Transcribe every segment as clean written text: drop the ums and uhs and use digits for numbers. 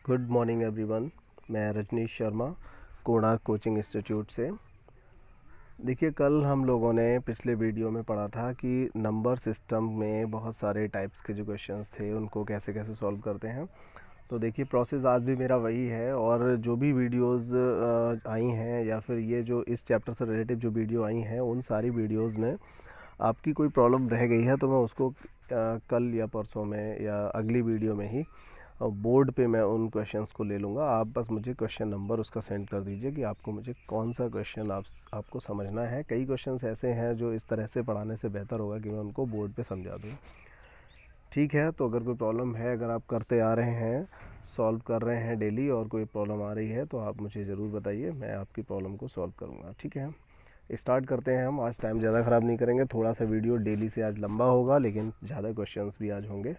Good morning everyone. मैं Rajneesh Sharma Konark coaching institute से। देखिए, कल हम लोगों ने पिछले वीडियो में पढ़ा था कि नंबर सिस्टम में बहुत सारे टाइप्स के जो क्वेश्चंस थे उनको कैसे कैसे सॉल्व करते हैं। तो देखिए, प्रोसेस आज भी मेरा वही है और जो भी वीडियोस आई हैं या फिर ये जो इस चैप्टर से रिलेटिव जो वीडियो आई हैं उन सारी वीडियोस में आपकी कोई प्रॉब्लम रह गई है तो मैं उसको कल या परसों में या अगली वीडियो में ही बोर्ड पे मैं उन क्वेश्चंस को ले लूँगा। आप बस मुझे क्वेश्चन नंबर उसका सेंड कर दीजिए कि आपको मुझे कौन सा क्वेश्चन आपको समझना है। कई क्वेश्चंस ऐसे हैं जो इस तरह से पढ़ाने से बेहतर होगा कि मैं उनको बोर्ड पे समझा दूँ। ठीक है, तो अगर कोई प्रॉब्लम है, अगर आप करते आ रहे हैं, सॉल्व कर रहे हैं डेली और कोई प्रॉब्लम आ रही है तो आप मुझे ज़रूर बताइए, मैं आपकी प्रॉब्लम को सॉल्व करूँगा। ठीक है, स्टार्ट करते हैं हम। आज टाइम ज़्यादा ख़राब नहीं करेंगे, थोड़ा सा वीडियो डेली से आज लंबा होगा लेकिन ज़्यादा क्वेश्चंस भी आज होंगे।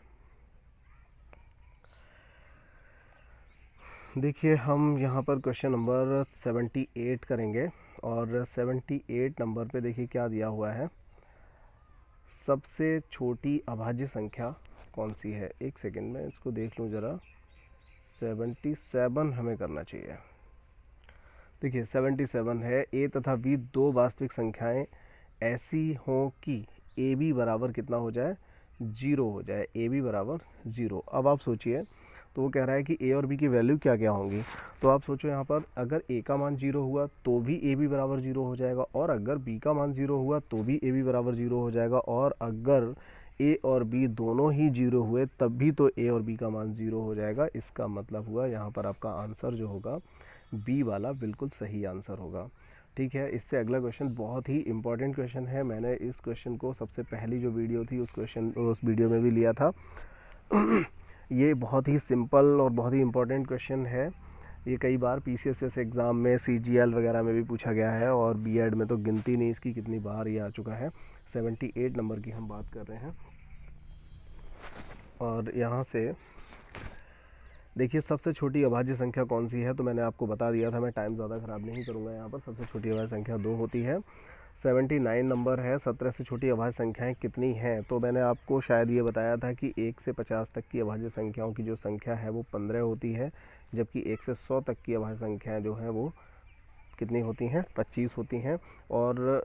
देखिए, हम यहाँ पर क्वेश्चन नंबर 78 करेंगे और 78 नंबर पे देखिए क्या दिया हुआ है। सबसे छोटी अभाज्य संख्या कौन सी है? एक सेकंड में इसको देख लूँ ज़रा। 77 हमें करना चाहिए। देखिए 77 है। ए तथा बी दो वास्तविक संख्याएं ऐसी हों कि ए बी बराबर कितना हो जाए? 0 हो जाए। ए बी बराबर 0। अब आप सोचिए, तो वो कह रहा है कि ए और बी की वैल्यू क्या क्या होंगी। तो आप सोचो यहाँ पर अगर ए का मान 0 हुआ तो भी ए बी बराबर 0 हो जाएगा, और अगर बी का मान 0 हुआ तो भी ए बी बराबर 0 हो जाएगा, और अगर ए और बी दोनों ही 0 हुए तब भी तो ए और बी का मान 0 हो जाएगा। इसका मतलब हुआ यहाँ पर आपका आंसर जो होगा बी वाला बिल्कुल सही आंसर होगा। ठीक है, इससे अगला क्वेश्चन बहुत ही इंपॉर्टेंट क्वेश्चन है। मैंने इस क्वेश्चन को सबसे पहली जो वीडियो थी उस वीडियो में भी लिया था। ये बहुत ही सिंपल और बहुत ही इम्पोर्टेंट क्वेश्चन है। ये कई बार पीसीएसएस एग्ज़ाम में, सीजीएल वगैरह में भी पूछा गया है और बीएड में तो गिनती नहीं इसकी कितनी बार ये आ चुका है। 78 नंबर की हम बात कर रहे हैं और यहाँ से देखिए सबसे छोटी अभाज्य संख्या कौन सी है, तो मैंने आपको बता दिया था। मैं टाइम ज़्यादा ख़राब नहीं करूँगा। यहाँ पर सबसे छोटी अभाज्य संख्या 2 होती है। 79 नंबर है। 17 से छोटी अभाज्य संख्याएं कितनी हैं? तो मैंने आपको शायद ये बताया था कि 1 से 50 तक की अभाज्य संख्याओं की जो संख्या है वो 15 होती है, जबकि 1 से 100 तक की अभाज्य संख्याएं जो हैं वो कितनी होती हैं? 25 होती हैं। और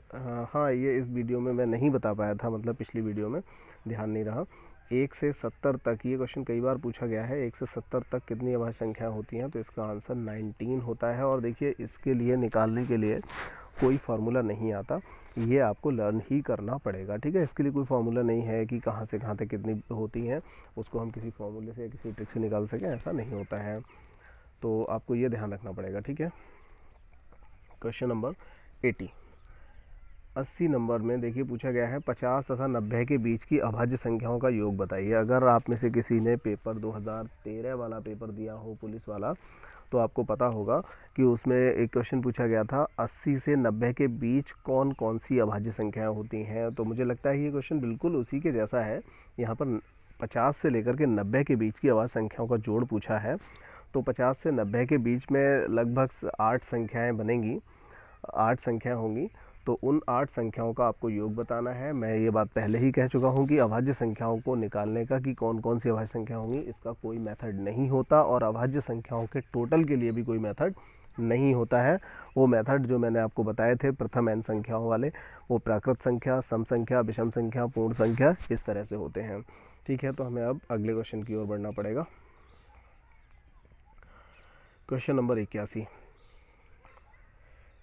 हाँ, ये इस वीडियो में मैं नहीं बता पाया था, मतलब पिछली वीडियो में ध्यान नहीं रहा। 1 से 70 तक, ये क्वेश्चन कई बार पूछा गया है, 1 से 70 तक कितनी अभाज्य संख्याएं होती हैं? तो इसका आंसर 19 होता है। और देखिए, इसके लिए निकालने के लिए कोई फार्मूला नहीं आता, ये आपको लर्न ही करना पड़ेगा। ठीक है, इसके लिए कोई फार्मूला नहीं है कि कहाँ से कहाँ तक कितनी होती हैं, उसको हम किसी फार्मूले से या किसी ट्रिक से निकाल सकें, ऐसा नहीं होता है। तो आपको ये ध्यान रखना पड़ेगा। ठीक है, क्वेश्चन नंबर 80 नंबर में देखिए पूछा गया है 50 तथा 90 के बीच की अभाज्य संख्याओं का योग बताइए। अगर आप में से किसी ने पेपर 2013 वाला पेपर दिया हो, पुलिस वाला, तो आपको पता होगा कि उसमें एक क्वेश्चन पूछा गया था 80 से 90 के बीच कौन कौन सी अभाज्य संख्याएं होती हैं। तो मुझे लगता है ये क्वेश्चन बिल्कुल उसी के जैसा है। यहाँ पर 50 से लेकर के 90 के बीच की अभाज्य संख्याओं का जोड़ पूछा है। तो 50 से 90 के बीच में लगभग 8 संख्याएं बनेंगी, 8 संख्याएं होंगी। तो उन 8 संख्याओं का आपको योग बताना है। मैं ये बात पहले ही कह चुका हूँ कि अभाज्य संख्याओं को निकालने का कि कौन कौन सी अभाज्य संख्या होंगी, इसका कोई मेथड नहीं होता, और अभाज्य संख्याओं के टोटल के लिए भी कोई मेथड नहीं होता है। वो मेथड जो मैंने आपको बताए थे प्रथम n संख्याओं वाले, वो प्राकृत संख्या, सम संख्या, विषम संख्या, पूर्ण संख्या, इस तरह से होते हैं। ठीक है, तो हमें अब अगले क्वेश्चन की ओर बढ़ना पड़ेगा। क्वेश्चन नंबर 81,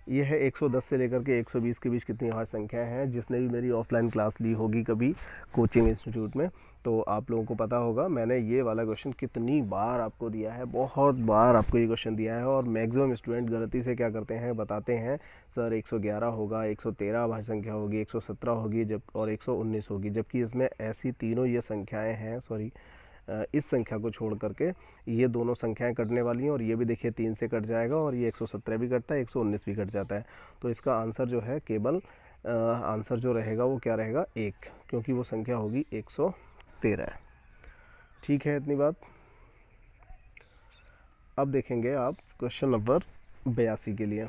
ये है 110 से लेकर के 120 के बीच कितनी अभाज्य संख्याएं हैं। जिसने भी मेरी ऑफलाइन क्लास ली होगी कभी कोचिंग इंस्टीट्यूट में, तो आप लोगों को पता होगा मैंने ये वाला क्वेश्चन कितनी बार आपको दिया है। बहुत बार आपको ये क्वेश्चन दिया है और मैक्सिमम स्टूडेंट गलती से क्या करते हैं, बताते हैं सर 111 होगा, 113 अभाज्य संख्या होगी, 117 होगी, जब और 119 होगी, जबकि इसमें ऐसी तीनों ये संख्याएँ हैं, सॉरी इस संख्या को छोड़ करके ये दोनों संख्याएं कटने वाली हैं, और ये भी देखिए 3 से कट जाएगा, और ये 117 भी कटता है, 119 भी कट जाता है। तो इसका आंसर जो है केवल आंसर जो रहेगा वो क्या रहेगा? 1, क्योंकि वो संख्या होगी 113। ठीक है, इतनी बात। अब देखेंगे आप क्वेश्चन नंबर 82 के लिए।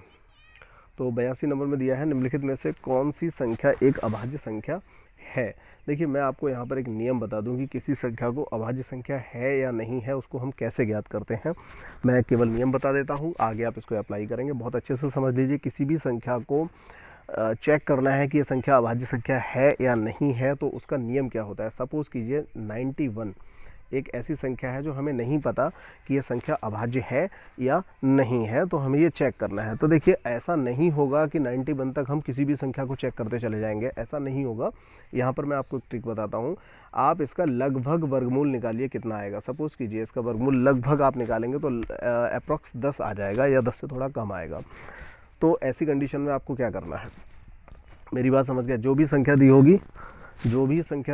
तो 82 नंबर में दिया है निम्नलिखित में से कौन सी संख्या एक अभाज्य संख्या है। देखिए मैं आपको यहाँ पर एक नियम बता दूं कि किसी संख्या को अभाज्य संख्या है या नहीं है उसको हम कैसे ज्ञात करते हैं। मैं केवल नियम बता देता हूँ, आगे आप इसको अप्लाई करेंगे। बहुत अच्छे से समझ लीजिए, किसी भी संख्या को चेक करना है कि ये संख्या अभाज्य संख्या है या नहीं है तो उसका नियम क्या होता है। सपोज़ कीजिए 91 एक ऐसी संख्या है जो हमें नहीं पता कि यह संख्या अभाज्य है या नहीं है, तो हमें ये चेक करना है। तो देखिए ऐसा नहीं होगा कि 91 तक हम किसी भी संख्या को चेक करते चले जाएंगे, ऐसा नहीं होगा। यहाँ पर मैं आपको एक ट्रिक बताता हूँ। आप इसका लगभग वर्गमूल निकालिए, कितना आएगा। सपोज़ कीजिए इसका वर्गमूल लगभग आप निकालेंगे तो अप्रॉक्स 10 आ जाएगा या 10 से थोड़ा कम आएगा। तो ऐसी कंडीशन में आपको क्या करना है, मेरी बात समझ गया। जो भी संख्या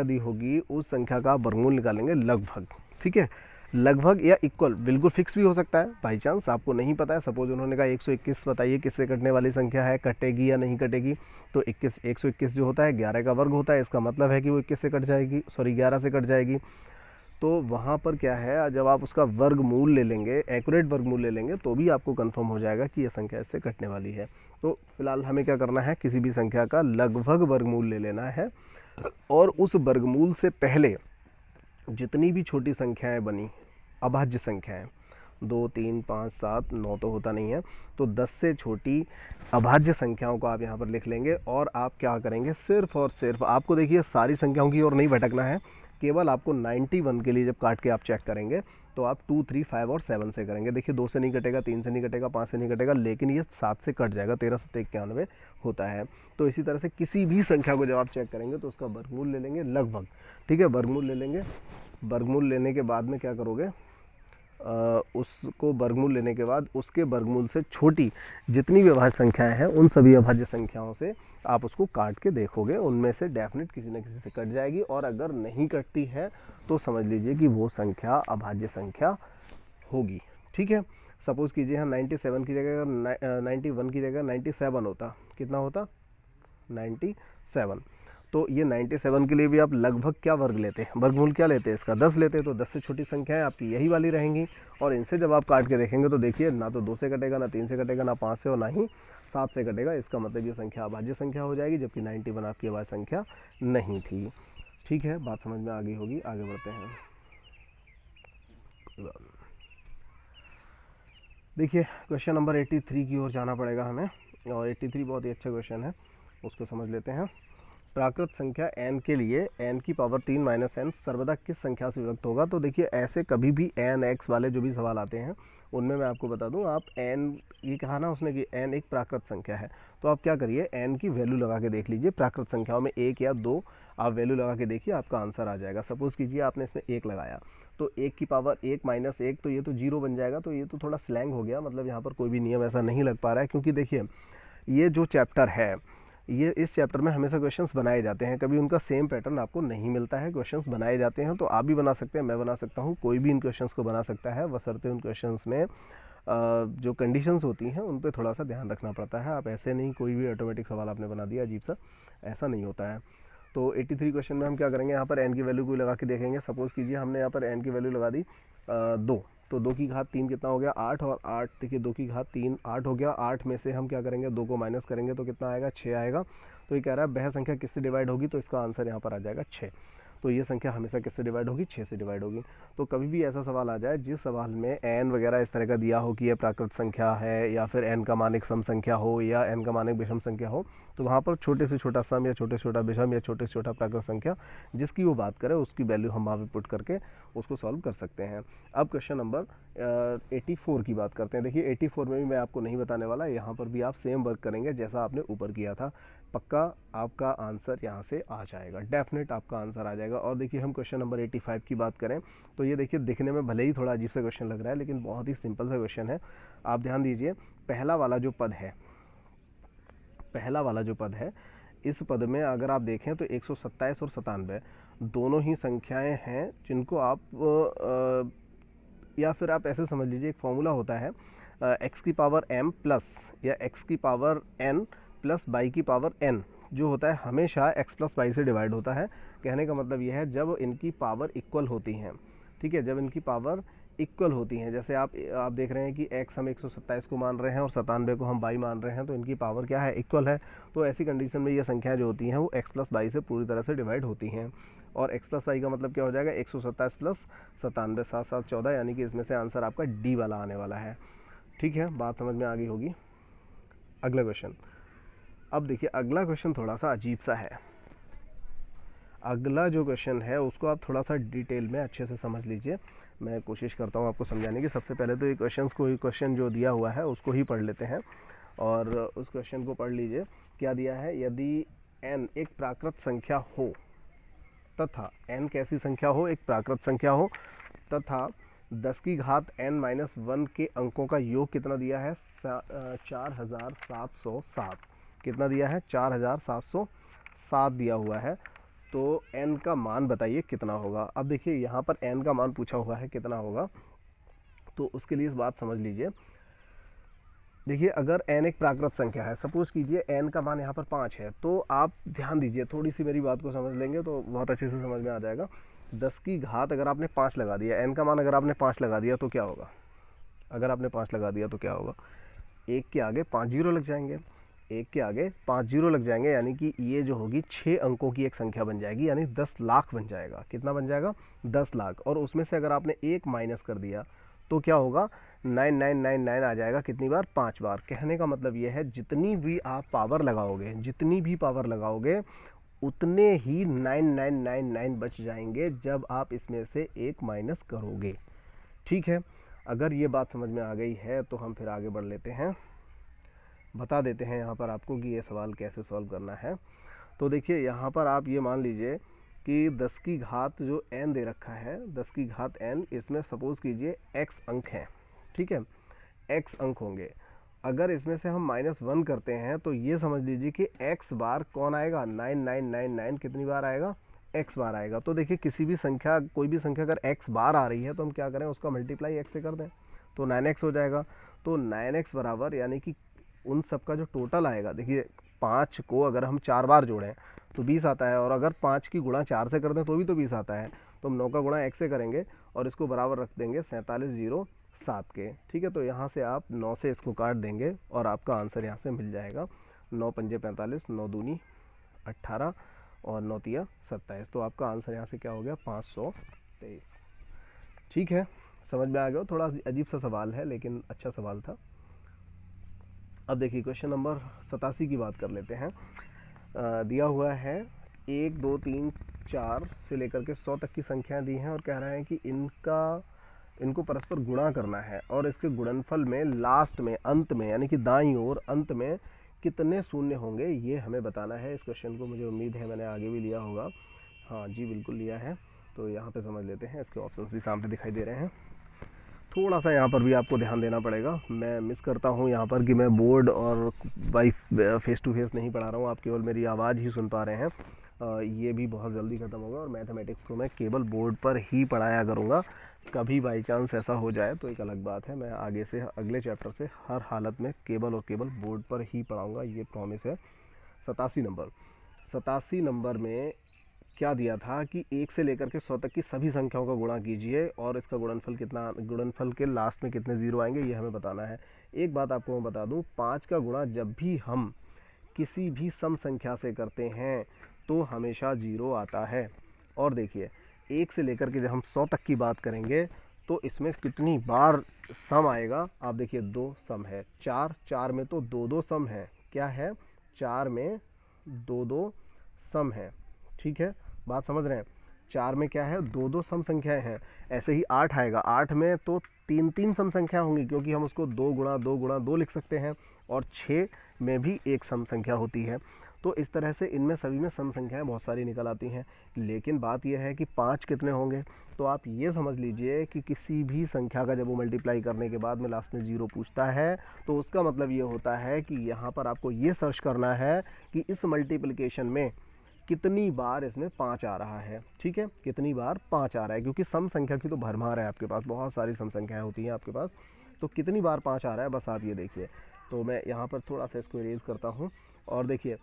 दी होगी उस संख्या का वर्गमूल निकालेंगे लगभग, ठीक है। लगभग या इक्वल, बिल्कुल फिक्स भी हो सकता है, बाई चांस आपको नहीं पता है। सपोज उन्होंने कहा 121 बताइए किससे कटने वाली संख्या है, कटेगी या नहीं कटेगी। तो 121 जो होता है 11 का वर्ग होता है, इसका मतलब है कि वो 21 से कट जाएगी, सॉरी 11 से कट जाएगी। तो वहाँ पर क्या है, जब आप उसका वर्गमूल ले लेंगे, एक्यूरेट वर्गमूल ले लेंगे, तो भी आपको कंफर्म हो जाएगा कि यह संख्या इससे कटने वाली है। तो फिलहाल हमें क्या करना है, किसी भी संख्या का लगभग वर्गमूल ले लेना है और उस वर्गमूल से पहले जितनी भी छोटी संख्याएं बनी, अभाज्य संख्याएं 2, 3, 5, 7, 9 तो होता नहीं है, तो 10 से छोटी अभाज्य संख्याओं को आप यहाँ पर लिख लेंगे। और आप क्या करेंगे, सिर्फ और सिर्फ आपको देखिए सारी संख्याओं की ओर नहीं भटकना है, केवल आपको 91 के लिए जब काट के आप चेक करेंगे तो आप 2, 3, 5 और 7 से करेंगे। देखिए 2 से नहीं कटेगा, 3 से नहीं कटेगा, 5 से नहीं कटेगा, लेकिन ये 7 से कट जाएगा, 13 से 91 होता है। तो इसी तरह से किसी भी संख्या को जब आप चेक करेंगे तो उसका वर्गमूल ले लेंगे लगभग, ठीक है। वर्गमूल ले लेंगे, वर्गमूल लेने के बाद में क्या करोगे, उसको वर्गमूल लेने के बाद उसके वर्गमूल से छोटी जितनी भी अभाज्य संख्याएं हैं उन सभी अभाज्य संख्याओं से आप उसको काट के देखोगे, उनमें से डेफिनेट किसी न किसी से कट जाएगी। और अगर नहीं कटती है तो समझ लीजिए कि वो संख्या अभाज्य संख्या होगी, ठीक है। सपोज़ कीजिए यहाँ 97 की जगह 91 की जगह 97 होता, कितना होता 97। तो ये 97 के लिए भी आप लगभग क्या वर्ग लेते हैं, वर्गमूल क्या लेते हैं इसका, 10 लेते हैं। तो 10 से छोटी संख्याएं आपकी यही वाली रहेंगी। और इनसे जब आप काट के देखेंगे तो देखिए ना तो 2 से कटेगा, ना 3 से कटेगा, ना 5 से और ना ही 7 से कटेगा। इसका मतलब ये संख्या अभाज्य संख्या हो जाएगी, जबकि 91 आपकी अभाज्य संख्या नहीं थी, ठीक है। बात समझ में आ गई होगी, आगे बढ़ते हैं। देखिए क्वेश्चन नंबर 83 की ओर जाना पड़ेगा हमें, और 83 बहुत ही अच्छा क्वेश्चन है, उसको समझ लेते हैं। प्राकृत संख्या n के लिए n की पावर 3 माइनस n सर्वदा किस संख्या से विभक्त होगा। तो देखिए ऐसे कभी भी n x वाले जो भी सवाल आते हैं उनमें मैं आपको बता दूं, आप n, ये कहा ना उसने कि n एक प्राकृत संख्या है, तो आप क्या करिए n की वैल्यू लगा के देख लीजिए। प्राकृत संख्याओं में 1 या 2 आप वैल्यू लगा के देखिए, आपका आंसर आ जाएगा। सपोज़ कीजिए आपने इसमें 1 लगाया, तो 1 की पावर 1 माइनस 1, तो ये तो 0 बन जाएगा। तो ये तो थोड़ा स्लैंग हो गया, मतलब यहाँ पर कोई भी नियम ऐसा नहीं लग पा रहा है, क्योंकि देखिए ये जो चैप्टर है, ये इस चैप्टर में हमेशा क्वेश्चंस बनाए जाते हैं, कभी उनका सेम पैटर्न आपको नहीं मिलता है। क्वेश्चंस बनाए जाते हैं, तो आप भी बना सकते हैं, मैं बना सकता हूँ, कोई भी इन क्वेश्चंस को बना सकता है, बशर्ते उन क्वेश्चंस में जो कंडीशंस होती हैं उन पे थोड़ा सा ध्यान रखना पड़ता है। आप ऐसे नहीं कोई भी ऑटोमेटिक सवाल आपने बना दिया अजीब सा, ऐसा नहीं होता है। तो 83 क्वेश्चन में हम क्या करेंगे, यहाँ पर n की वैल्यू को लगा के देखेंगे। सपोज़ कीजिए हमने यहाँ पर n की वैल्यू लगा दी 2, तो 2 की घात 3 कितना हो गया 8, और 8 देखिए 2 की घात 3 8 हो गया। 8 में से हम क्या करेंगे, 2 को माइनस करेंगे तो कितना आएगा 6 आएगा। तो ये कह रहा है वह संख्या किससे डिवाइड होगी, तो इसका आंसर यहाँ पर आ जाएगा 6। तो ये संख्या हमेशा किससे डिवाइड होगी, 6 से डिवाइड होगी। तो कभी भी ऐसा सवाल आ जाए जिस सवाल में n वगैरह इस तरह का दिया हो कि यह प्राकृत संख्या है, या फिर n का मान एक सम संख्या हो, या n का मान एक विषम संख्या हो, तो वहाँ पर छोटे से छोटा सम या छोटे से छोटा विषम या छोटे से छोटा प्राकृत संख्या जिसकी वो बात करे उसकी वैल्यू हम वहाँ पे पुट करके उसको सॉल्व कर सकते हैं। अब क्वेश्चन नंबर 84 की बात करते हैं। देखिए 84 में भी मैं आपको नहीं बताने वाला, यहाँ पर भी आप सेम वर्क करेंगे जैसा आपने ऊपर किया था। पक्का आपका आंसर यहाँ से आ जाएगा, डेफिनेट आपका आंसर आ जाएगा। और देखिए हम क्वेश्चन नंबर 85 की बात करें तो ये देखिए दिखने में भले ही थोड़ा अजीब सा क्वेश्चन लग रहा है, लेकिन बहुत ही सिंपल सा क्वेश्चन है। आप ध्यान दीजिए, पहला वाला जो पद है, इस पद में अगर आप देखें तो 127 और 97 दोनों ही संख्याएं हैं जिनको आप या फिर आप ऐसे समझ लीजिए, एक फॉर्मूला होता है x की पावर m प्लस या x की पावर n प्लस y की पावर n, जो होता है हमेशा x प्लस y से डिवाइड होता है। कहने का मतलब यह है जब इनकी पावर इक्वल होती हैं, ठीक है, जब इनकी पावर इक्वल होती हैं। जैसे आप देख रहे हैं कि x हम 127 को मान रहे हैं और 97 को हम बाई मान रहे हैं, तो इनकी पावर क्या है, इक्वल है। तो ऐसी कंडीशन में ये संख्या जो होती हैं वो x प्लस बाई से पूरी तरह से डिवाइड होती हैं। और x प्लस बाई का मतलब क्या हो जाएगा, 127 प्लस 97, 7 7 14, यानी कि इसमें से आंसर आपका डी वाला आने वाला है। ठीक है, बात समझ में आ गई होगी। अगला क्वेश्चन, अब देखिए अगला क्वेश्चन थोड़ा सा अजीब सा है। अगला जो क्वेश्चन है उसको आप थोड़ा सा डिटेल में अच्छे से समझ लीजिए। मैं कोशिश करता हूँ आपको समझाने की। सबसे पहले तो ये क्वेश्चन जो दिया हुआ है उसको ही पढ़ लेते हैं, और उस क्वेश्चन को पढ़ लीजिए। क्या दिया है, यदि n एक प्राकृत संख्या हो तथा n कैसी संख्या हो, एक प्राकृत संख्या हो, तथा 10 की घात n माइनस 1 के अंकों का योग कितना दिया है, 4707। कितना दिया है, 4707 दिया हुआ है। तो n का मान बताइए कितना होगा। अब देखिए यहाँ पर n का मान पूछा हुआ है कितना होगा, तो उसके लिए इस बात समझ लीजिए। देखिए अगर n एक प्राकृत संख्या है, सपोज कीजिए n का मान यहाँ पर 5 है, तो आप ध्यान दीजिए, थोड़ी सी मेरी बात को समझ लेंगे तो बहुत अच्छे से समझ में आ जाएगा। 10 की घात अगर आपने 5 लगा दिया, n का मान अगर आपने 5 लगा दिया तो क्या होगा, अगर आपने 5 लगा दिया तो क्या होगा, 1 के आगे 5 जीरो लग जाएंगे, 1 के आगे 5 जीरो लग जाएंगे, यानी कि ये जो होगी 6 अंकों की एक संख्या बन जाएगी, यानी 10 लाख बन जाएगा। कितना बन जाएगा, 10 लाख। और उसमें से अगर आपने 1 माइनस कर दिया तो क्या होगा, 9999 आ जाएगा। कितनी बार, 5 बार। कहने का मतलब ये है जितनी भी आप पावर लगाओगे, जितनी भी पावर लगाओगे, उतने ही 9999 बच जाएंगे जब आप इसमें से 1 माइनस करोगे। ठीक है, अगर ये बात समझ में आ गई है तो हम फिर आगे बढ़ लेते हैं। बता देते हैं यहाँ पर आपको कि ये सवाल कैसे सॉल्व करना है। तो देखिए यहाँ पर आप ये मान लीजिए कि 10 की घात जो n दे रखा है, 10 की घात n, इसमें सपोज कीजिए x अंक हैं। ठीक है, x अंक होंगे। अगर इसमें से हम -1 करते हैं तो ये समझ लीजिए कि x बार कौन आएगा, 9999 कितनी बार आएगा, x बार आएगा। तो देखिए किसी भी संख्या, कोई भी संख्या अगर x बार आ रही है तो हम क्या करें, उसका मल्टीप्लाई x से कर दें, तो 9x हो जाएगा। तो 9x बराबर, यानी कि उन सब का जो टोटल आएगा, देखिए 5 को अगर हम 4 बार जोड़ें तो 20 आता है, और अगर 5 की गुणा 4 से कर दें तो भी तो 20 आता है। तो हम 9 का गुणा x से करेंगे और इसको बराबर रख देंगे 4707 के। ठीक है, तो यहाँ से आप 9 से इसको काट देंगे और आपका आंसर यहाँ से मिल जाएगा। 9 पंजे 45, 9 दूनी 18 और 9 तिया 27। तो आपका आंसर यहाँ से क्या हो गया, 523। ठीक है, समझ में आ गया। थोड़ा अजीब सा सवाल है लेकिन अच्छा सवाल था। अब देखिए क्वेश्चन नंबर 87 की बात कर लेते हैं। दिया हुआ है 1 2 3 4 से लेकर के 100 तक की संख्याएं दी हैं, और कह रहे हैं कि इनको परस्पर गुणा करना है, और इसके गुणनफल में लास्ट में, अंत में, यानी कि दाईं ओर अंत में कितने शून्य होंगे, ये हमें बताना है। इस क्वेश्चन को मुझे उम्मीद है मैंने आगे भी लिया होगा। हाँ जी, बिल्कुल लिया है। तो यहाँ पे समझ लेते हैं, इसके ऑप्शंस भी सामने दिखाई दे रहे हैं। थोड़ा सा यहाँ पर भी आपको ध्यान देना पड़ेगा। मैं मिस करता हूँ यहाँ पर कि मैं बोर्ड और बाई फेस टू फेस नहीं पढ़ा रहा हूँ, आप केवल मेरी आवाज़ ही सुन पा रहे हैं। ये भी बहुत जल्दी ख़त्म होगा, और मैथमेटिक्स को मैं केवल बोर्ड पर ही पढ़ाया करूँगा। कभी बाई चांस ऐसा हो जाए तो एक अलग बात है, मैं आगे से अगले चैप्टर से हर हालत में केवल और केवल बोर्ड पर ही पढ़ाऊँगा, ये प्रॉमिस है। 87 नंबर में क्या दिया था कि 1 से लेकर के 100 तक की सभी संख्याओं का गुणा कीजिए, और इसका गुणनफल कितना, गुणनफल के लास्ट में कितने ज़ीरो आएंगे, ये हमें बताना है। एक बात आपको मैं बता दूं, 5 का गुणा जब भी हम किसी भी सम संख्या से करते हैं तो हमेशा ज़ीरो आता है। और देखिए 1 से लेकर के जब हम 100 तक की बात करेंगे तो इसमें कितनी बार सम आएगा, आप देखिए 2 सम है, 4 में तो 2 सम है। क्या है, 4 में 2 सम है। ठीक है, बात समझ रहे हैं। 4 में क्या है, 2 सम संख्याएं हैं। ऐसे ही 8 आएगा, 8 में तो 3 सम संख्या होंगी, क्योंकि हम उसको 2 गुणा 2 गुणा 2 लिख सकते हैं, और 6 में भी एक सम संख्या होती है। तो इस तरह से इनमें सभी में सम संख्याएं बहुत सारी निकल आती हैं। लेकिन बात यह है कि 5 कितने होंगे, तो आप ये समझ लीजिए कि किसी भी संख्या का जब वो मल्टीप्लाई करने के बाद में लास्ट में ज़ीरो पूछता है तो उसका मतलब ये होता है कि यहाँ पर आपको ये सर्च करना है कि इस मल्टीप्लिकेशन में कितनी बार इसमें 5 आ रहा है। ठीक है, कितनी बार 5 आ रहा है, क्योंकि सम संख्या की तो भरमार है आपके पास, बहुत सारी सम संख्याएं होती हैं आपके पास। तो कितनी बार 5 आ रहा है, बस आप ये देखिए। तो मैं यहाँ पर थोड़ा सा इसको इरेज करता हूँ, और देखिए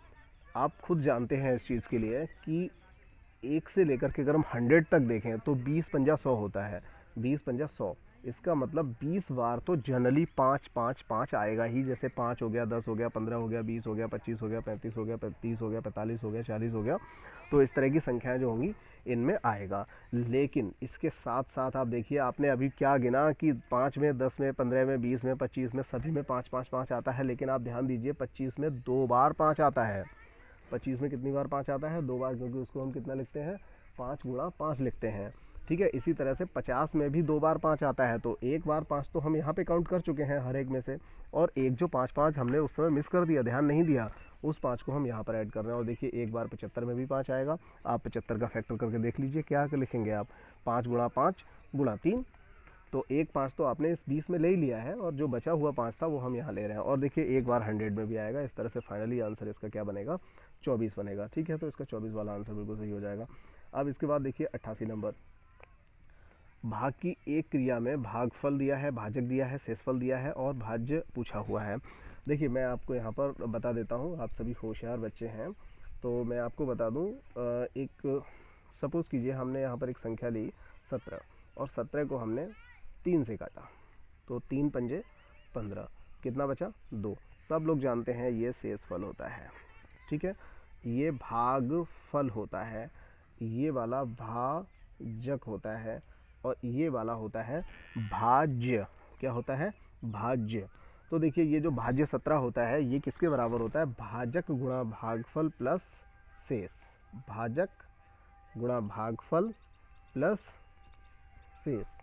आप खुद जानते हैं इस चीज़ के लिए कि 1 से लेकर के अगर हम 100 तक देखें तो 20 पंजा 100 होता है। 20 पंजा 100, इसका मतलब 20 बार तो जनरली 5 5 5 आएगा ही। जैसे 5 हो गया, 10 हो गया, 15 हो गया, 20 हो गया, 25 हो गया, 35 हो गया, 30 हो गया, 45 हो गया, 40 हो गया। तो इस तरह की संख्याएं जो होंगी इनमें आएगा। लेकिन इसके साथ साथ आप देखिए, आपने अभी क्या गिना कि 5 में, 10 में, 15 में, 20 में, 25 में, सभी में 5 5 5 आता है। लेकिन आप ध्यान दीजिए 25 में 2 बार 5 आता है। 25 में कितनी बार 5 आता है? 2 बार, क्योंकि उसको हम कितना लिखते हैं? 5 गुणा 5 लिखते हैं। ठीक है, इसी तरह से 50 में भी 2 बार 5 आता है। तो एक बार 5 तो हम यहाँ पे काउंट कर चुके हैं हर एक में से, और एक जो 5 5 हमने उस समय मिस कर दिया, ध्यान नहीं दिया, उस 5 को हम यहाँ पर ऐड कर रहे हैं। और देखिए एक बार 75 में भी 5 आएगा। आप 75 का फैक्टर करके देख लीजिए, क्या लिखेंगे आप? 5 गुणा 5 गुणा 3। तो एक 5 तो आपने इस 20 में ले ही लिया है, और जो बचा हुआ 5 था वो हम यहाँ ले रहे हैं। और देखिए एक बार 100 में भी आएगा। इस तरह से फाइनली आंसर इसका क्या बनेगा? 24 बनेगा। ठीक है, तो इसका 24 वाला आंसर बिल्कुल सही हो जाएगा। अब इसके बाद देखिए 88 नंबर, भाग की एक क्रिया में भागफल दिया है, भाजक दिया है, शेषफल दिया है और भाज्य पूछा हुआ है। देखिए मैं आपको यहाँ पर बता देता हूँ, आप सभी होशियार बच्चे हैं तो मैं आपको बता दूँ। एक सपोज़ कीजिए हमने यहाँ पर एक संख्या ली 17, और 17 को हमने 3 से काटा, तो 3 पंजे 15, कितना बचा? 2। सब लोग जानते हैं ये शेषफल होता है। ठीक है, ये भागफल होता है, ये वाला भाजक होता है, और ये वाला होता है भाज्य। क्या होता है? भाज्य। तो देखिए ये जो भाज्य 17 होता है ये किसके बराबर होता है? भाजक गुणा भागफल प्लस शेष। भाजक गुणा भागफल प्लस शेष।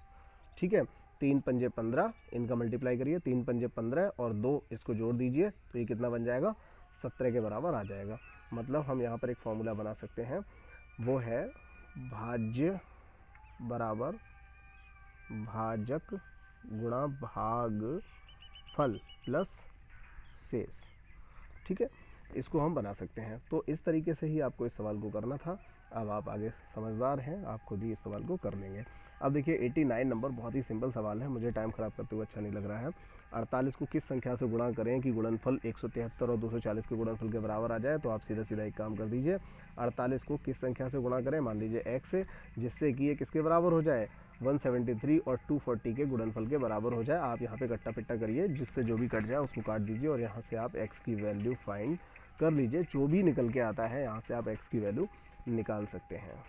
ठीक है, 3 पंजे 15, इनका मल्टीप्लाई करिए, 3 पंजे 15 और 2 इसको जोड़ दीजिए, तो ये कितना बन जाएगा? 17 के बराबर आ जाएगा। मतलब हम यहाँ पर एक फॉर्मूला बना सकते हैं, वो है भाज्य बराबर भाजक गुणा भागफल प्लस शेष। ठीक है, इसको हम बना सकते हैं। तो इस तरीके से ही आपको इस सवाल को करना था। अब आप आगे समझदार हैं, आप खुद ही इस सवाल को कर लेंगे। अब देखिए 89 नंबर, बहुत ही सिंपल सवाल है, मुझे टाइम ख़राब करते हुए अच्छा नहीं लग रहा है। 48 को किस संख्या से गुणा करें कि गुणनफल 173 और 240 के गुणनफल के बराबर आ जाए? तो आप सीधा सीधा एक काम कर दीजिए, 48 को किस संख्या से गुणा करें? मान लीजिए x से, जिससे कि ये किसके बराबर हो जाए? 173 और 240 के गुणनफल के बराबर हो जाए। आप यहाँ पे कट्टा पिट्टा करिए, जिससे जो भी कट जाए उसको काट दीजिए, और यहाँ से आप x की वैल्यू फाइंड कर लीजिए। जो भी निकल के आता है यहाँ से आप x की वैल्यू निकाल सकते हैं।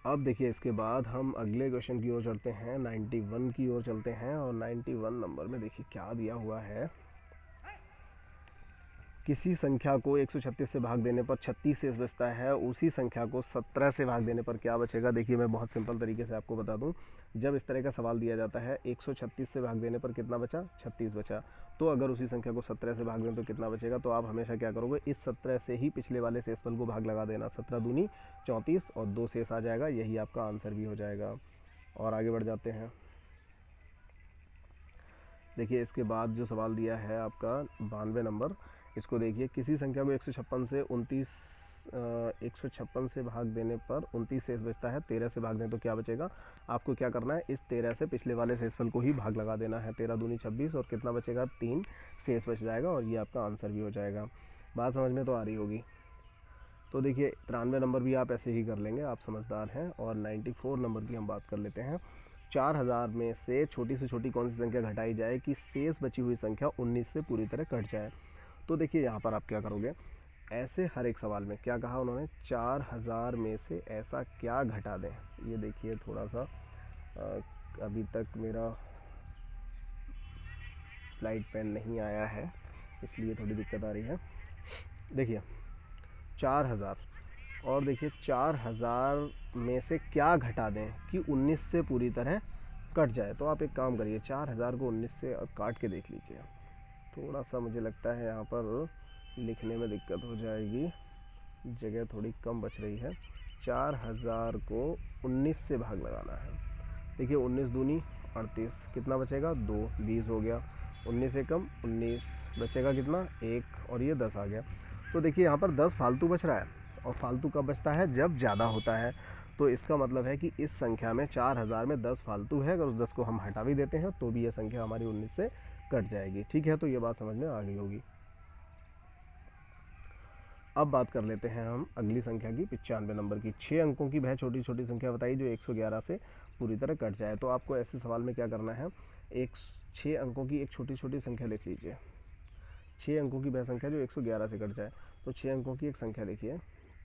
अब देखिए इसके बाद हम अगले क्वेश्चन की ओर चलते हैं, 91 की ओर चलते हैं। और 91 नंबर में देखिए क्या दिया हुआ है। किसी संख्या को 136 से भाग देने पर 36 शेष बचता है, उसी संख्या को 17 से भाग देने पर क्या बचेगा? देखिए मैं बहुत सिंपल तरीके से आपको बता दूं, जब इस तरह का सवाल दिया जाता है 136 से भाग देने पर कितना बचा? 36 बचा। तो अगर उसी संख्या को 17 से भाग दें तो कितना बचेगा? तो आप हमेशा क्या करोगे? इस 17 से ही पिछले वाले शेषफल को भाग लगा देना। 17 दूनी 34 और 2 शेष आ जाएगा, यही आपका आंसर भी हो जाएगा। और आगे बढ़ जाते हैं। देखिए इसके बाद जो सवाल दिया है आपका 92 नंबर, इसको देखिए, किसी संख्या को 156 से भाग देने पर 29 शेष बचता है, 13 से भाग दें तो क्या बचेगा? आपको क्या करना है? इस 13 से पिछले वाले शेषफल को ही भाग लगा देना है। 13 दूनी 26 और कितना बचेगा? 3 शेष बच जाएगा, और ये आपका आंसर भी हो जाएगा। बात समझ में तो आ रही होगी। तो देखिए 93 नंबर भी आप ऐसे ही कर लेंगे, आप समझदार हैं। और 94 नंबर की हम बात कर लेते हैं। 4000 में से छोटी कौन सी संख्या घटाई जाए कि शेष बची हुई संख्या 19 से पूरी तरह कट जाए? तो देखिए यहाँ पर आप क्या करोगे, ऐसे हर एक सवाल में क्या कहा उन्होंने? 4000 में से ऐसा क्या घटा दें। ये देखिए थोड़ा सा अभी तक मेरा स्लाइड पेन नहीं आया है, इसलिए थोड़ी दिक्कत आ रही है। देखिए 4000, और देखिए 4000 में से क्या घटा दें कि 19 से पूरी तरह कट जाए। तो आप एक काम करिए, 4000 को 19 से काट के देख लीजिए। थोड़ा सा मुझे लगता है यहाँ पर लिखने में दिक्कत हो जाएगी, जगह थोड़ी कम बच रही है। 4000 को 19 से भाग लगाना है। देखिए 19 दूनी 38, कितना बचेगा? 2, 20 हो गया। 19 से कम 19 बचेगा कितना? 1, और ये 10 आ गया। तो देखिए यहाँ पर 10 फालतू बच रहा है, और फालतू कब बचता है? जब ज़्यादा होता है। तो इसका मतलब है कि इस संख्या में 4000 में 10 फालतू है, अगर उस 10 को हम हटा भी देते हैं तो भी ये संख्या हमारी 19 से कट जाएगी। ठीक है, तो ये बात समझ में आ गई होगी। अब बात कर लेते हैं हम अगली संख्या की 95 नंबर की। 6 अंकों की वह छोटी छोटी संख्या बताइए जो 111 से पूरी तरह कट जाए। तो आपको ऐसे सवाल में क्या करना है, एक 6 अंकों की एक छोटी छोटी संख्या लिख लीजिए। 6 अंकों की वह संख्या जो 111 से कट जाए। तो 6 अंकों की एक संख्या लिखिए,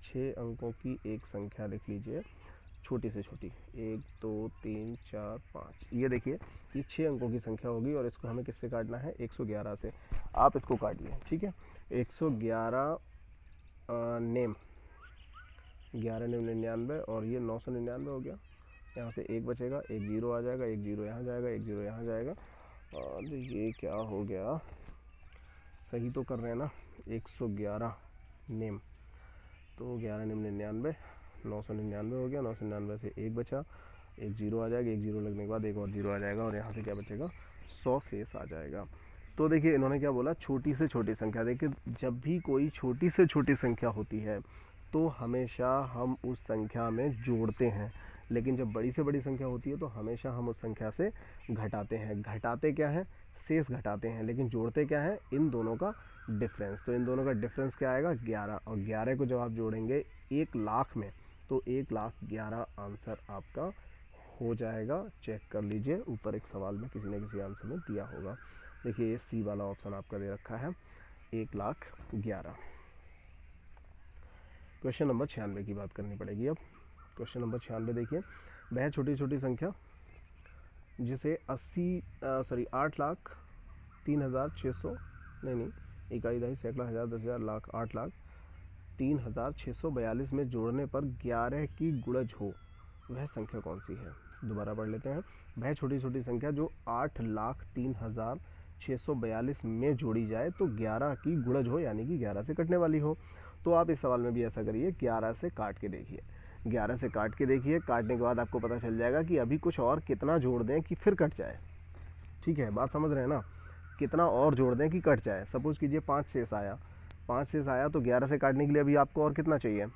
6 अंकों की एक संख्या लिख लीजिए छोटी से छोटी, 1 2 3 4 5। ये देखिए ये 6 अंकों की संख्या होगी और इसको हमें किससे काटना है, 111 से। आप इसको काटिए, ठीक है। 111 नेम, 11 नेम 99 और ये 999 हो गया। यहाँ से एक बचेगा, एक जीरो आ जाएगा, एक जीरो यहाँ जाएगा, एक जीरो यहाँ जाएगा और ये क्या हो गया, सही तो कर रहे हैं ना, 111 नेम। तो 11 नेम 99, 999 हो गया, 999 से एक बचा, एक जीरो आ जाएगा, एक जीरो लगने के बाद एक और जीरो आ जाएगा और यहाँ से क्या बचेगा, 100 शेष आ जाएगा। तो देखिए इन्होंने क्या बोला, छोटी से छोटी संख्या। देखिए जब भी कोई छोटी से छोटी संख्या होती है तो हमेशा हम उस संख्या में जोड़ते हैं, लेकिन जब बड़ी से बड़ी संख्या होती है तो हमेशा हम उस संख्या से घटाते हैं। घटाते क्या है, शेष घटाते हैं, लेकिन जोड़ते क्या है, इन दोनों का डिफरेंस। तो इन दोनों का डिफरेंस क्या आएगा, 11। और 11 को जब आप जोड़ेंगे 1 लाख में तो 1,11,000 आंसर आपका हो जाएगा। चेक कर लीजिए, ऊपर एक सवाल में किसी न किसी आंसर में दिया होगा। देखिए ये सी वाला ऑप्शन आपका दे रखा है, 1,11,000। क्वेश्चन नंबर 96 की बात करनी पड़ेगी अब। क्वेश्चन नंबर 96 देखिए, वह छोटी छोटी संख्या जिसे 8,03,600 नहीं, इकाई दहाई सैकड़ा हज़ार 10,000 लाख 8,03,642 में जोड़ने पर 11 की गुणज हो, वह संख्या कौन सी है। दोबारा पढ़ लेते हैं। वह छोटी छोटी संख्या जो 8,03,642 में जोड़ी जाए तो 11 की गुणज हो, यानी कि 11 से कटने वाली हो। तो आप इस सवाल में भी ऐसा करिए, 11 से काट के देखिए, 11 से काट के देखिए। काटने के बाद आपको पता चल जाएगा कि अभी कुछ और कितना जोड़ दें कि फिर कट जाए। ठीक है, बात समझ रहे हैं ना, कितना और जोड़ दें कि कट जाए। सपोज कीजिए 5 शेष आया, 5 शेष आया तो 11 से काटने के लिए अभी आपको और कितना चाहिए,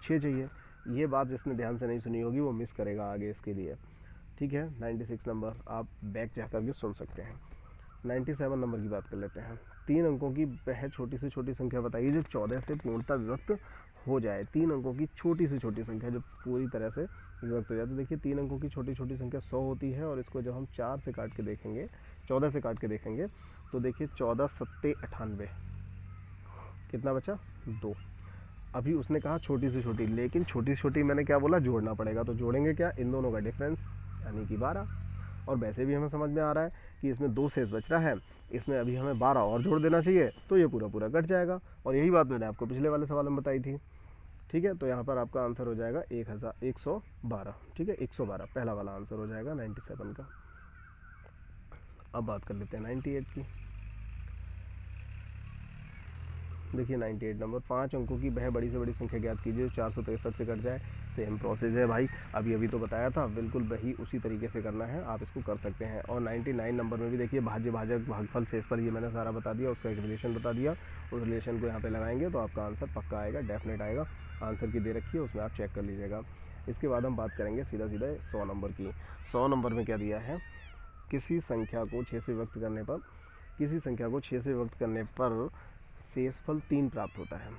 6 चाहिए। ये बात जिसने ध्यान से नहीं सुनी होगी वो मिस करेगा आगे इसके लिए। ठीक है, 96 नंबर आप बैक जा करके सुन सकते हैं। 97 नंबर की बात कर लेते हैं। 3 अंकों की वह छोटी से छोटी संख्या बताइए जो 14 से पूर्णतः विभक्त हो जाए। 3 अंकों की छोटी से छोटी संख्या जो पूरी तरह से विभक्त हो जाए। तो देखिए 3 अंकों की छोटी छोटी संख्या 100 होती है और इसको जब हम 4 से काट के देखेंगे, 14 से काट के देखेंगे तो देखिए 14 सत्ते 98, कितना बचा, 2। अभी उसने कहा छोटी से छोटी, लेकिन छोटी से छोटी मैंने क्या बोला, जोड़ना पड़ेगा। तो जोड़ेंगे क्या, इन दोनों का डिफरेंस यानी कि 12। और वैसे भी हमें समझ में आ रहा है कि इसमें 2 शेष बच रहा है, इसमें अभी हमें 12 और जोड़ देना चाहिए तो ये पूरा पूरा कट जाएगा। और यही बात मैंने आपको पिछले वाले सवाल में बताई थी। ठीक है, तो यहाँ पर आपका आंसर हो जाएगा 112। ठीक है, 112 पहला वाला आंसर हो जाएगा 97 का। अब बात कर लेते हैं 98 की। देखिए 98 नंबर, 5 अंकों की वह बड़ी से बड़ी संख्या ज्ञात कीजिए जो 463 से कट जाए। सेम प्रोसेस है भाई, अभी अभी तो बताया था, बिल्कुल वही उसी तरीके से करना है, आप इसको कर सकते हैं। और 99 नंबर में भी देखिए भाज्य भाजक भागफल शेषफल ये मैंने सारा बता दिया, उसका एक रिलेशन बता दिया। उस रिलेशन को यहाँ पे लगाएंगे तो आपका आंसर पक्का आएगा, डेफिनेट आएगा। आंसर की दे रखी है, उसमें आप चेक कर लीजिएगा। इसके बाद हम बात करेंगे सीधा सीधा 100 नंबर की। 100 नंबर में क्या दिया है, किसी संख्या को 6 से विभक्त करने पर, किसी संख्या को 6 से विभक्त करने पर शेषफल 3 प्राप्त होता है।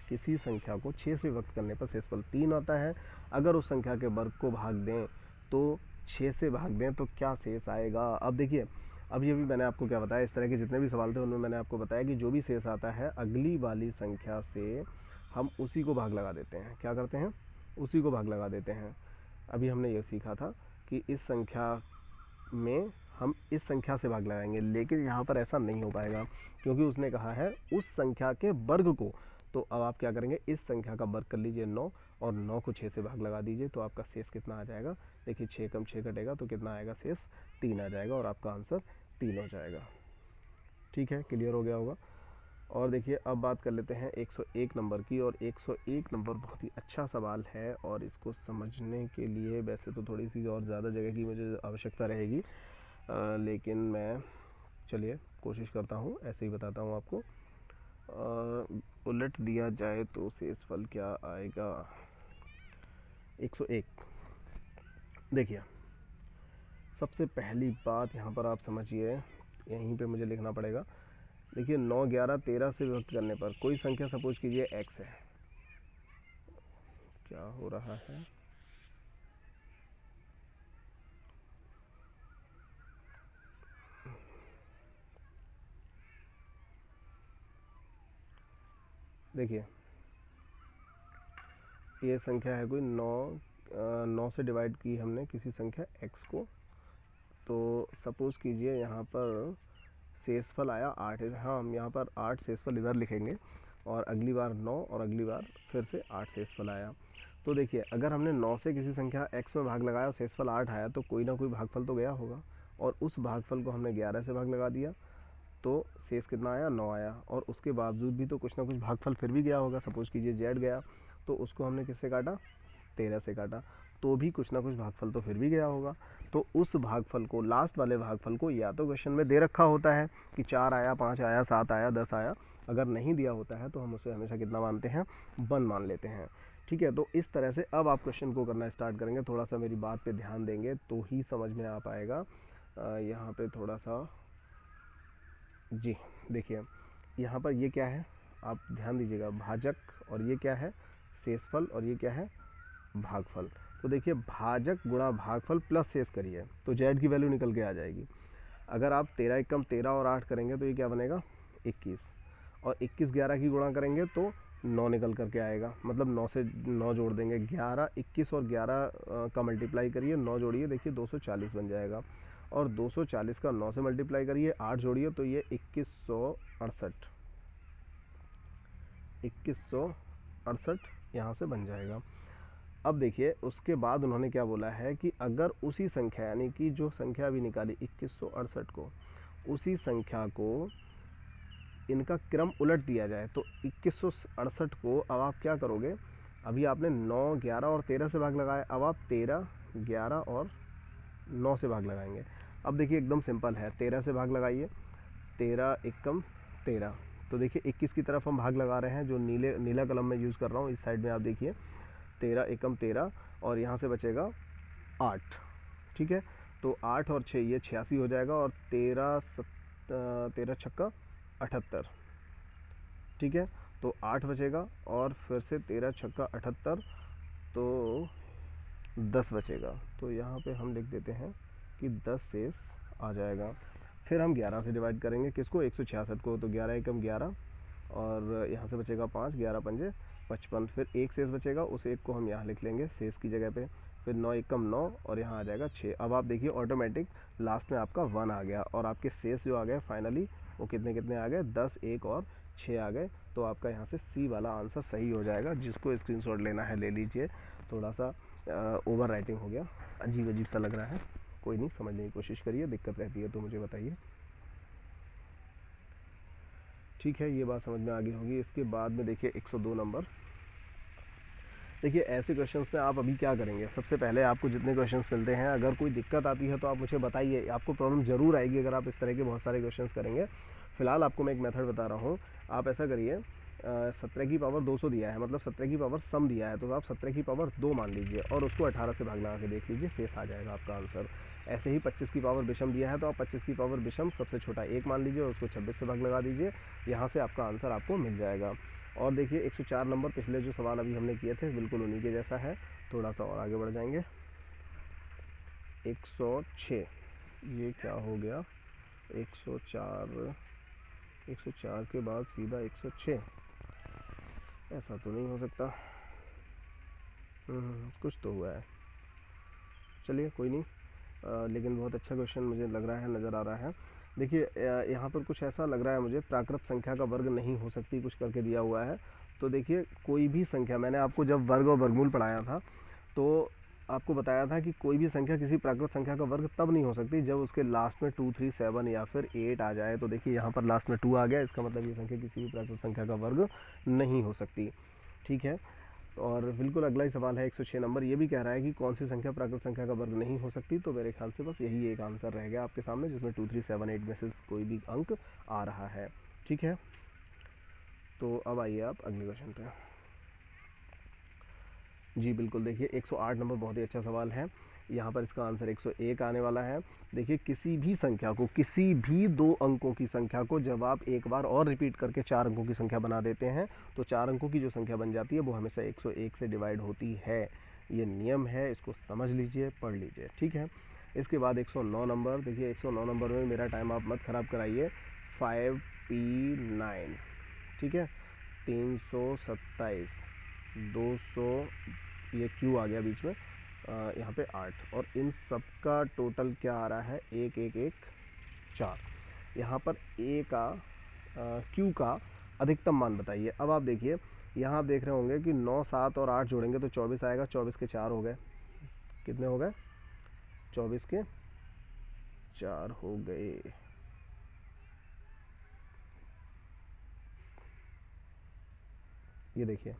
किसी संख्या को 6 से विभक्त करने पर शेषफल 3 आता है। अगर उस संख्या के वर्ग को भाग दें तो 6 से भाग दें तो क्या शेष आएगा। अब देखिए, अभी अभी मैंने आपको क्या बताया, इस तरह के जितने भी सवाल थे उनमें मैंने आपको बताया कि जो भी शेष आता है अगली वाली संख्या से हम उसी को भाग लगा देते हैं। क्या करते हैं, उसी को भाग लगा देते हैं। अभी हमने ये सीखा था कि इस संख्या में हम इस संख्या से भाग लगाएंगे, लेकिन यहाँ पर ऐसा नहीं हो पाएगा क्योंकि उसने कहा है उस संख्या के वर्ग को। तो अब आप क्या करेंगे, इस संख्या का वर्ग कर लीजिए 9 और 9 को 6 से भाग लगा दीजिए तो आपका शेष कितना आ जाएगा। देखिए 6 कम 6 कटेगा तो कितना आएगा, शेष 3 आ जाएगा और आपका आंसर 3 हो जाएगा। ठीक है, क्लियर हो गया होगा। और देखिए अब बात कर लेते हैं 101 नंबर की। और 101 नंबर बहुत ही अच्छा सवाल है और इसको समझने के लिए वैसे तो थोड़ी सी और ज़्यादा जगह की मुझे आवश्यकता रहेगी, लेकिन मैं चलिए कोशिश करता हूँ, ऐसे ही बताता हूँ आपको। उलट दिया जाए तो शेषफल क्या आएगा, 101। देखिए सबसे पहली बात यहाँ पर आप समझिए, यहीं पे मुझे लिखना पड़ेगा, देखिए 9, 11, 13 से विभक्त करने पर कोई संख्या सपोज कीजिए x है, क्या हो रहा है, देखिए ये संख्या है कोई 9 से डिवाइड की हमने किसी संख्या x को, तो सपोज कीजिए यहाँ पर शेषफल आया 8 है। हाँ, हम यहाँ पर 8 शेषफल इधर लिखेंगे और अगली बार 9 और अगली बार फिर से 8 शेषफल आया। तो देखिए अगर हमने 9 से किसी संख्या x में भाग लगाया और शेषफल 8 आया तो कोई ना कोई भागफल तो गया होगा, और उस भागफल को हमने 11 से भाग लगा दिया तो शेष कितना आया, 9 आया। और उसके बावजूद भी तो कुछ ना कुछ भागफल फिर भी गया होगा, सपोज कीजिए z गया तो उसको हमने किससे काटा, 13 से काटा, तो भी कुछ ना कुछ भागफल तो फिर भी गया होगा। तो उस भागफल को, लास्ट वाले भागफल को या तो क्वेश्चन में दे रखा होता है कि 4 आया, 5 आया, 7 आया, 10 आया, अगर नहीं दिया होता है तो हम उसे हमेशा कितना मानते हैं, 1 मान लेते हैं। ठीक है, तो इस तरह से अब आप क्वेश्चन को करना स्टार्ट करेंगे, थोड़ा सा मेरी बात पे ध्यान देंगे तो ही समझ में आ पाएगा। यहाँ पे थोड़ा सा जी देखिए यहाँ पर ये क्या है, आप ध्यान दीजिएगा, भाजक, और ये क्या है, शेषफल, और ये क्या है, भागफल। तो देखिए भाजक गुणा भागफल प्लस शेष करिए तो जेड की वैल्यू निकल के आ जाएगी। अगर आप 13 एकम 13 और 8 करेंगे तो ये क्या बनेगा, 21, और 21 11 की गुणा करेंगे तो 9 निकल करके आएगा, मतलब 9 से 9 जोड़ देंगे, 11, 21 और 11 का मल्टीप्लाई करिए, 9 जोड़िए, देखिए 240 बन जाएगा, और 240 का 9 से मल्टीप्लाई करिए, 8 जोड़िए तो ये 2168 यहाँ से बन जाएगा। अब देखिए उसके बाद उन्होंने क्या बोला है कि अगर उसी संख्या, यानी कि जो संख्या अभी निकाली 2168 को, उसी संख्या को इनका क्रम उलट दिया जाए तो 2168 को अब आप क्या करोगे, अभी आपने 9, 11 और 13 से भाग लगाया, अब आप 13, 11 और 9 से भाग लगाएंगे। अब देखिए एकदम सिंपल है, 13 से भाग लगाइए, 13 एकम 13, तो देखिए 21 की तरफ हम भाग लगा रहे हैं, जो नीला कलम में यूज़ कर रहा हूँ, इस साइड में आप देखिए 13 एकम 13, और यहाँ से बचेगा 8। ठीक है, तो 8 और 6 ये 86 हो जाएगा, और 13 छक्का 78। ठीक है, तो 8 बचेगा, और फिर से 13 छक्का 78, तो 10 बचेगा, तो यहाँ पे हम लिख देते हैं कि 10 शेष आ जाएगा। फिर हम 11 से डिवाइड करेंगे किसको, 166 को, तो 11 एकम 11, और यहाँ से बचेगा 5, 11 पंजे 55, फिर एक शेष बचेगा, उस एक को हम यहाँ लिख लेंगे शेष की जगह पे, फिर 9 एकम 9, और यहाँ आ जाएगा 6। अब आप देखिए ऑटोमेटिक लास्ट में आपका 1 आ गया, और आपके शेष जो आ गए फाइनली वो कितने कितने आ गए, 10, 1 और 6 आ गए। तो आपका यहाँ से सी वाला आंसर सही हो जाएगा। जिसको स्क्रीनशॉट लेना है ले लीजिए, थोड़ा सा ओवर राइटिंग हो गया, अजीब अजीब सा लग रहा है, कोई नहीं, समझने की कोशिश करिए, दिक्कत रहती है तो मुझे बताइए। ठीक है, ये बात समझ में आ गई होगी। इसके बाद में देखिए 102 नंबर, देखिए ऐसे क्वेश्चंस में आप अभी क्या करेंगे, सबसे पहले आपको जितने क्वेश्चंस मिलते हैं, अगर कोई दिक्कत आती है तो आप मुझे बताइए, आपको प्रॉब्लम ज़रूर आएगी अगर आप इस तरह के बहुत सारे क्वेश्चंस करेंगे। फिलहाल आपको मैं एक मेथड बता रहा हूँ, आप ऐसा करिए, 17 की पावर 200 दिया है, मतलब 17 की पावर सम दिया है, तो आप 17 की पावर 2 मान लीजिए और उसको 18 से भाग लगा के देख लीजिए, शेष आ जाएगा आपका आंसर। ऐसे ही 25 की पावर विषम दिया है तो आप 25 की पावर विषम सबसे छोटा 1 मान लीजिए और उसको 26 से भाग लगा दीजिए, यहाँ से आपका आंसर आपको मिल जाएगा। और देखिए 104 नंबर, पिछले जो सवाल अभी हमने किए थे बिल्कुल उन्हीं के जैसा है, थोड़ा सा और आगे बढ़ जाएंगे। 106, ये क्या हो गया, 104 के बाद सीधा 106, ऐसा तो नहीं हो सकता, कुछ तो हुआ है, चलिए कोई नहीं, लेकिन बहुत अच्छा क्वेश्चन मुझे लग रहा है, नज़र आ रहा है। देखिए यहाँ पर कुछ ऐसा लग रहा है मुझे, प्राकृत संख्या का वर्ग नहीं हो सकती, कुछ करके दिया हुआ है। तो देखिए कोई भी संख्या, मैंने आपको जब वर्ग और वर्गमूल पढ़ाया था तो आपको बताया था कि कोई भी संख्या किसी प्राकृत संख्या का वर्ग तब नहीं हो सकती जब उसके लास्ट में 2, 3, 7 या फिर 8 आ जाए। तो देखिए यहाँ पर लास्ट में 2 आ गया, इसका मतलब ये संख्या किसी भी प्राकृत संख्या का वर्ग नहीं हो सकती। ठीक है, और बिल्कुल अगला ही सवाल है 106 नंबर, ये भी कह रहा है कि कौन सी संख्या प्राकृत संख्या का वर्ग नहीं हो सकती। तो मेरे ख्याल से बस यही एक आंसर रह गया आपके सामने, जिसमें 2, 3, 7, 8 में से कोई भी अंक आ रहा है। ठीक है, तो अब आइए आप अगले क्वेश्चन पे। जी बिल्कुल, देखिए 108 नंबर बहुत ही अच्छा सवाल है। यहाँ पर इसका आंसर 101 आने वाला है। देखिए किसी भी संख्या को, किसी भी 2 अंकों की संख्या को जब आप एक बार और रिपीट करके 4 अंकों की संख्या बना देते हैं तो 4 अंकों की जो संख्या बन जाती है वो हमेशा 101 से डिवाइड होती है। ये नियम है, इसको समझ लीजिए, पढ़ लीजिए, ठीक है। इसके बाद 109 नंबर। देखिए 109 नंबर में मेरा टाइम आप मत ख़राब कराइए। 5P9, ठीक है। 327, 200, ये क्यू आ गया बीच में, यहाँ पे 8, और इन सब का टोटल क्या आ रहा है, 1114। यहाँ पर ए का क्यू का अधिकतम मान बताइए। अब आप देखिए यहाँ आप देख रहे होंगे कि 9, 7 और 8 जोड़ेंगे तो 24 आएगा। 24 के 4 हो गए, कितने हो गए, 24 के 4 हो गए। ये देखिए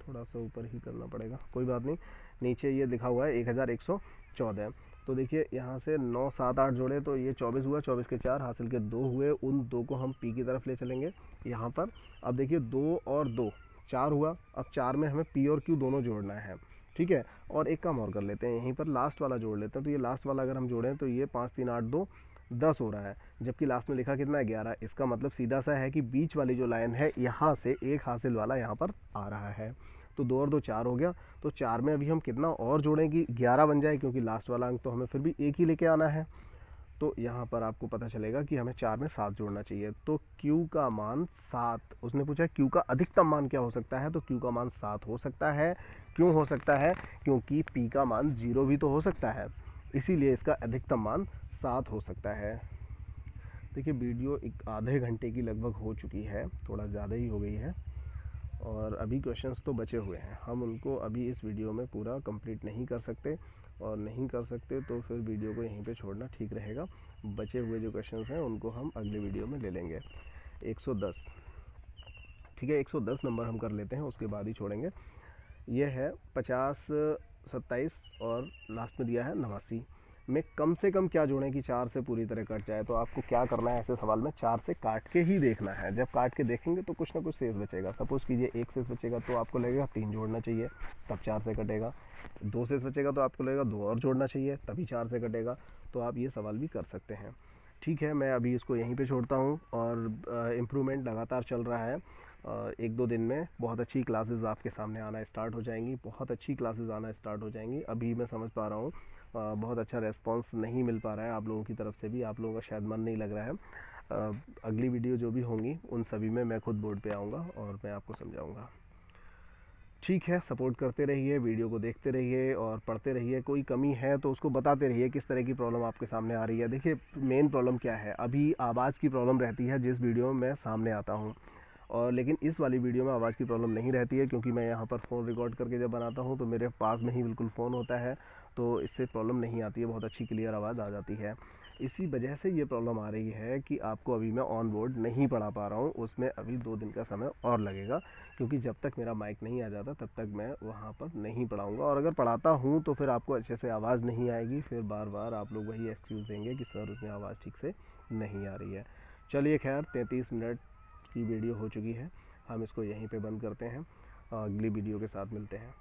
थोड़ा सा ऊपर ही करना पड़ेगा, कोई बात नहीं। नीचे ये लिखा हुआ है 1114। तो देखिए यहाँ से 9, 7, 8 जोड़े तो ये 24 हुआ। 24 के 4 हासिल के 2 हुए। उन 2 को हम पी की तरफ ले चलेंगे यहाँ पर। अब देखिए 2 और 2 4 हुआ। अब 4 में हमें पी और क्यू दोनों जोड़ना है, ठीक है। और एक काम और कर लेते हैं, यहीं पर लास्ट वाला जोड़ लेते हैं। तो ये लास्ट वाला अगर हम जोड़ें तो ये 5, 3, 8, 2, 10 हो रहा है, जबकि लास्ट में लिखा कितना है, 11। इसका मतलब सीधा सा है कि बीच वाली जो लाइन है यहाँ से एक हासिल वाला यहाँ पर आ रहा है। तो 2 और 2 4 हो गया। तो 4 में अभी हम कितना और जोड़ें कि 11 बन जाए, क्योंकि लास्ट वाला अंक तो हमें फिर भी एक ही लेके आना है। तो यहाँ पर आपको पता चलेगा कि हमें 4 में 7 जोड़ना चाहिए। तो Q का मान 7, उसने पूछा Q का अधिकतम मान क्या हो सकता है, तो Q का मान 7 हो सकता है। क्यों हो सकता है, क्योंकि P का मान 0 भी तो हो सकता है, इसीलिए इसका अधिकतम मान 7 हो सकता है। देखिए वीडियो एक आधे घंटे की लगभग हो चुकी है, थोड़ा ज़्यादा ही हो गई है, और अभी क्वेश्चंस तो बचे हुए हैं। हम उनको अभी इस वीडियो में पूरा कंप्लीट नहीं कर सकते, और नहीं कर सकते तो फिर वीडियो को यहीं पे छोड़ना ठीक रहेगा। बचे हुए जो क्वेश्चंस हैं उनको हम अगले वीडियो में ले लेंगे। 110, ठीक है, 110 नंबर हम कर लेते हैं, उसके बाद ही छोड़ेंगे। ये है 50, 27 और लास्ट में दिया है 89 में कम से कम क्या जोड़ें कि 4 से पूरी तरह कट जाए। तो आपको क्या करना है ऐसे सवाल में, 4 से काट के ही देखना है। जब काट के देखेंगे तो कुछ ना कुछ शेष बचेगा। सपोज कीजिए 1 शेष बचेगा तो आपको लगेगा 3 जोड़ना चाहिए, तब 4 से कटेगा। 2 शेष बचेगा तो आपको लगेगा 2 और जोड़ना चाहिए, तभी 4 से कटेगा। तो आप ये सवाल भी कर सकते हैं, ठीक है। मैं अभी इसको यहीं पे छोड़ता हूँ, और इम्प्रूवमेंट लगातार चल रहा है। 1-2 दिन में बहुत अच्छी क्लासेस आपके सामने आना स्टार्ट हो जाएंगी, बहुत अच्छी क्लासेस आना स्टार्ट हो जाएंगी। अभी मैं समझ पा रहा हूँ बहुत अच्छा रेस्पॉन्स नहीं मिल पा रहा है आप लोगों की तरफ से भी, आप लोगों का शायद मन नहीं लग रहा है। अगली वीडियो जो भी होंगी उन सभी में मैं खुद बोर्ड पे आऊँगा और मैं आपको समझाऊँगा, ठीक है। सपोर्ट करते रहिए, वीडियो को देखते रहिए और पढ़ते रहिए। कोई कमी है तो उसको बताते रहिए, किस तरह की प्रॉब्लम आपके सामने आ रही है। देखिए मेन प्रॉब्लम क्या है, अभी आवाज़ की प्रॉब्लम रहती है जिस वीडियो में मैं सामने आता हूँ, और लेकिन इस वाली वीडियो में आवाज़ की प्रॉब्लम नहीं रहती है, क्योंकि मैं यहाँ पर फ़ोन रिकॉर्ड करके जब बनाता हूँ तो मेरे पास में ही बिल्कुल फ़ोन होता है, तो इससे प्रॉब्लम नहीं आती है, बहुत अच्छी क्लियर आवाज़ आ जाती है। इसी वजह से ये प्रॉब्लम आ रही है कि आपको अभी मैं ऑन बोर्ड नहीं पढ़ा पा रहा हूँ, उसमें अभी 2 दिन का समय और लगेगा, क्योंकि जब तक मेरा माइक नहीं आ जाता तब तक मैं वहाँ पर नहीं पढ़ाऊँगा। और अगर पढ़ाता हूँ तो फिर आपको अच्छे से आवाज़ नहीं आएगी, फिर बार बार आप लोग वही एक्सक्यूज़ देंगे कि सर उसमें आवाज़ ठीक से नहीं आ रही है। चलिए खैर, 33 मिनट की वीडियो हो चुकी है, हम इसको यहीं पे बंद करते हैं, अगली वीडियो के साथ मिलते हैं।